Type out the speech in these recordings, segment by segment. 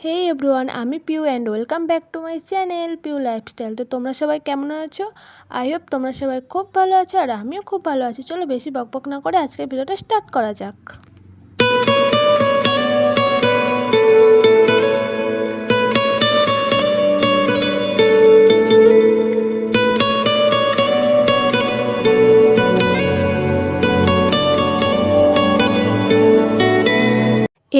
হে everyone, আমি Piu and welcome back to my channel Piu lifestyle. তো তোমরা সবাই কেমন আছো? আই হোপ তোমরা সবাই খুব ভালো আছো, আর আমিও খুব ভালো আছি। চলো বেশি বকবক না করে আজকের ভিডিওটা স্টার্ট করা যাক।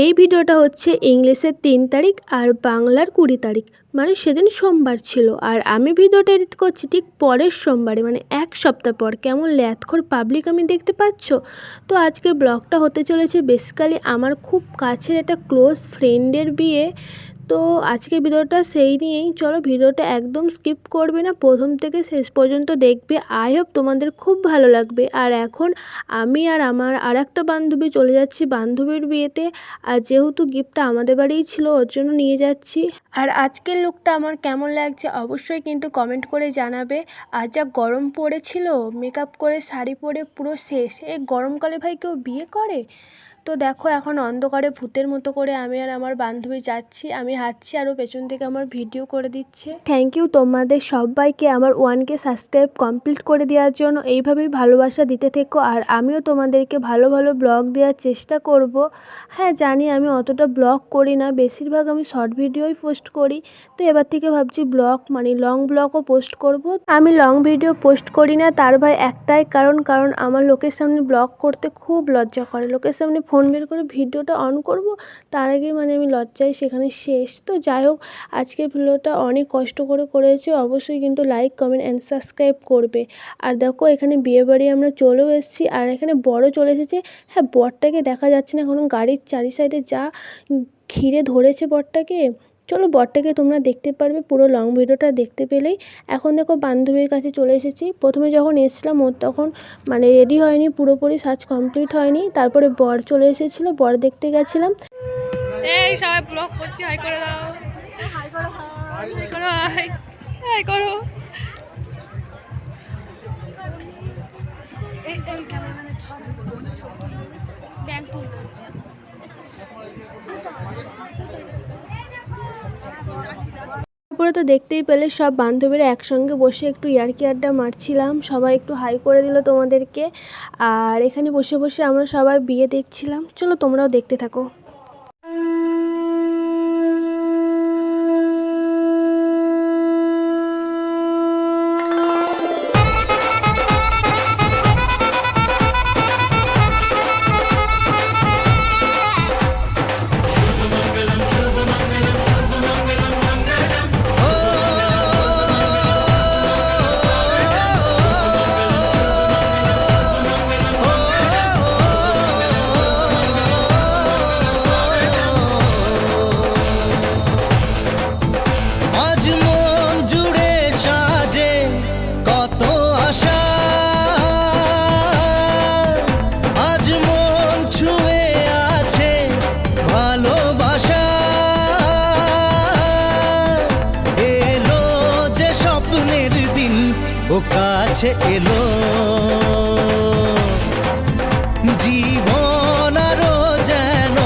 এই ভিডিওটা হচ্ছে ইংলিশের 3 তারিখ আর বাংলার 20 তারিখ, মানে সেদিন সোমবার ছিল। আর আমি ভিডিওটা এডিট করছি ঠিক পরের সোমবারে, মানে এক সপ্তাহ পর। কেমন ল্যাথখোর পাবলিক আমি দেখতে পাচ্ছ। তো আজকের ব্লগটা হতে চলেছে বেসিক্যালি আমার খুব কাছের একটা ক্লোজ ফ্রেন্ডের বিয়ে। তো আজকে ভিডিওটা সেই নিয়েই। চলো ভিডিওটা একদম স্কিপ করবে না, প্রথম থেকে শেষ পর্যন্ত দেখবে। আই হোপ তোমাদের খুব ভালো লাগবে। আর এখন আমি আর আমার আর একটা বান্ধবী চলে যাচ্ছি বান্ধবীর বিয়েতে। আর যেহেতু গিফটটা আমাদের বাড়িই ছিল, ওর জন্য নিয়ে যাচ্ছি। আর আজকের লুকটা আমার কেমন লাগছে অবশ্যই কিন্তু কমেন্ট করে জানাবে। আর যা গরম পড়েছিল, মেকআপ করে শাড়ি পরে পুরো শেষ। এই গরমকালে ভাই কেউ বিয়ে করে? তো দেখো এখন অন্ধকারে ভূতের মতো করে আমি আর আমার বান্ধবী যাচ্ছি। আমি হাঁটছি আর ও পেছন থেকে আমার ভিডিও করে দিচ্ছে। থ্যাংক ইউ তোমাদের সবাইকে আমার 1K সাবস্ক্রাইব কমপ্লিট করে দেওয়ার জন্য। এইভাবেই ভালোবাসা দিতে থেকো, আর আমিও তোমাদেরকে ভালো ভালো ব্লগ দেওয়ার চেষ্টা করব। হ্যাঁ জানি আমি অতটা ব্লগ করি না, বেশিরভাগ আমি শর্ট ভিডিওই পোস্ট করি। তো এবার থেকে ভাবছি ব্লগ মানে লং ব্লগও পোস্ট করব। আমি লং ভিডিও পোস্ট করি না, তার ভাই একটাই কারণ আমার লোকের সামনে ব্লগ করতে খুব লজ্জা করে। লোকের সামনে ফোন বের করে ভিডিওটা অন করব, তার আগে মানে আমি লজ্জায় সেখানে শেষ। তো যাই হোক, আজকের ভিডিওটা অনেক কষ্ট করে করেছি, অবশ্যই কিন্তু লাইক কমেন্ট অ্যান্ড সাবস্ক্রাইব করবে। আর দেখো এখানে বিয়েবাড়ি আমরা চলেও এসেছি, আর এখানে বড় চলে এসেছে। হ্যাঁ বরটাকে দেখা যাচ্ছে না, এখন গাড়ির চারি সাইডে যা ঘিরে ধরেছে বরটাকে। চলো বরটাকে তোমরা দেখতে পারবে পুরো লং ভিডিওটা দেখতে পেলেই। এখন দেখো বান্ধবীর কাছে চলে এসেছি। প্রথমে যখন এসেছিলাম ওর তখন মানে রেডি হয়নি, পুরোপুরি সাজ কমপ্লিট হয়নি। তারপরে বর চলে এসেছিল, বর দেখতে গেছিলাম। এই সবাই ব্লগ করছি, হাই করে দাও। হাই করো, হাই করো, হাই করো। এই ক্যামেরাম্যানের ছবি ব্যাংক তুল। তারপরে তো দেখতেই পেলে সব বান্ধবীরা একসঙ্গে বসে একটু ইয়ার্কি আড্ডা মারছিলাম। সবাই একটু হাই করে দিল তোমাদেরকে। আর এখানে বসে বসে আমরা সবাই বিয়ে দেখছিলাম। চলো তোমরাও দেখতে থাকো। ও কাছে এলো জীবন আরো যেন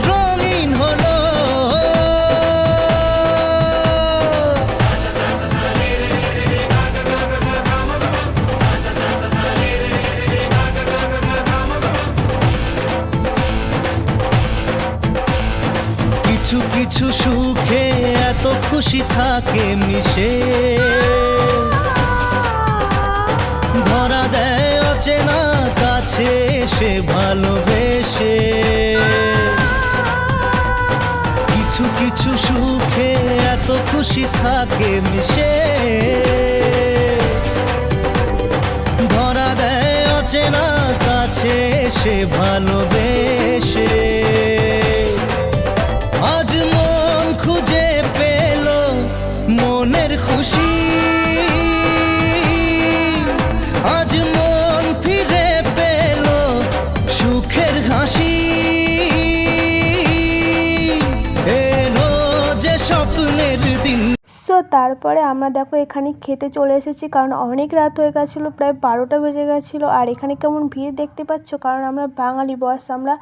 রঙিন হলো। কিছু কিছু সুখে এত খুশি থাকে মিশে, ধরা দেয় অচেনা কাছে সে ভালোবেসে। কিছু কিছু সুখে এত খুশি থাকে মিশে, ধরা দেয় অচেনা কাছে সে ভালোবেসে। আজ মন খুঁজে পেল মনের খুশি, আজ মন ফিরে পেল সুখের হাসি। সো সো তারপরে আমরা দেখো এখানে খেতে চলে এসেছি, কারণ অনেক রাত হয়ে গেছিলো, প্রায় 12টা বেজে গেছিলো। আর এখানে কেমন ভিড় দেখতে পাচ্ছ, কারণ আমরা বাঙালি বস, আমরা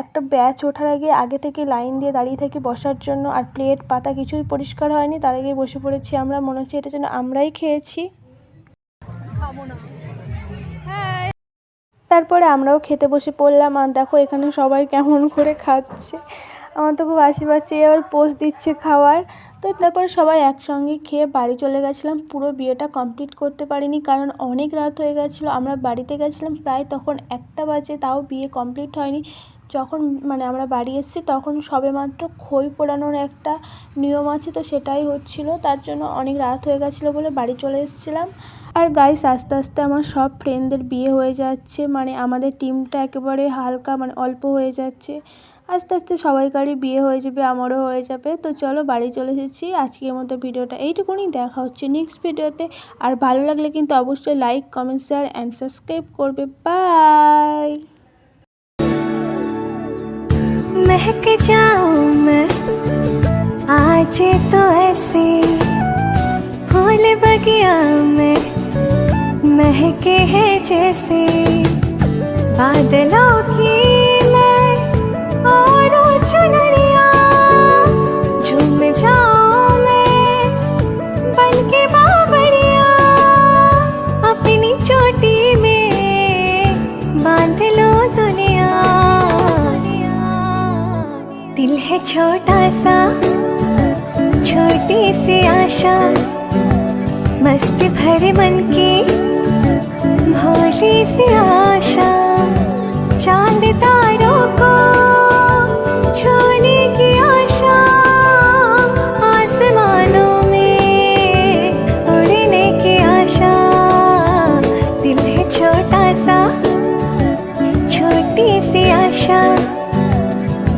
একটা ব্যাচ ওঠার আগে থেকে লাইন দিয়ে দাঁড়িয়ে থাকি বসার জন্য। আর প্লেট পাতা কিছুই পরিষ্কার হয়নি, তার আগে বসে পড়েছি আমরা, মনে হচ্ছে এটা যেন আমরাই খেয়েছি। তারপরে আমরাও খেতে বসে পড়লাম। আর দেখো এখানে সবাই কেমন করে খাচ্ছে, আমার তো খুব হাসি পাচ্ছে। এবার পোস্ট দিচ্ছে খাওয়ার। তো তারপরে সবাই একসঙ্গে খেয়ে বাড়ি চলে গেছিলাম। পুরো বিয়েটা কমপ্লিট করতে পারিনি, কারণ অনেক রাত হয়ে গেছিলো। আমরা বাড়িতে গেছিলাম প্রায় তখন 1টা বাজে, তাও বিয়ে কমপ্লিট হয়নি। যখন মানে আমরা বাড়ি এসেছি তখন সবেমাত্র খই পোড়ানোর একটা নিয়ম আছে, তো সেটাই হচ্ছিল, তার জন্য অনেক রাত হয়ে গেছিলো বলে বাড়ি চলে এসেছিলাম। আর গাইস আস্তে আস্তে আমার সব ফ্রেন্ডদের বিয়ে হয়ে যাচ্ছে, মানে আমাদের টিমটা একেবারে হালকা মানে অল্প হয়ে যাচ্ছে। আস্তে আস্তে সবাইকারই বিয়ে হয়ে যাবে, আমারও হয়ে যাবে। তো চলো বাড়ি চলে এসেছি। আজকের মতো ভিডিওটা এইটুকুনি, দেখা হচ্ছে নেক্সট ভিডিওতে। আর ভালো লাগলে কিন্তু অবশ্যই like, comment, share and subscribe করবে। বাই। महक जाऊं मैं आज तो ऐसे फूल बगिया में महके हैं जैसे बादलों की मैं और चुनरिया झूम जाऊं मैं बन के बाबरिया अपनी चोटी में बांध लो दुनिया। दिल है छोटा सा छोटी सी आशा मस्त भरे मन की भोली सी आशा चांद तारों को छूने की आशा आसमानों में उड़ने की आशा। दिल है छोटा सा छोटी सी आशा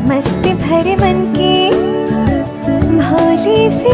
मस्त भरे मन की भोली सी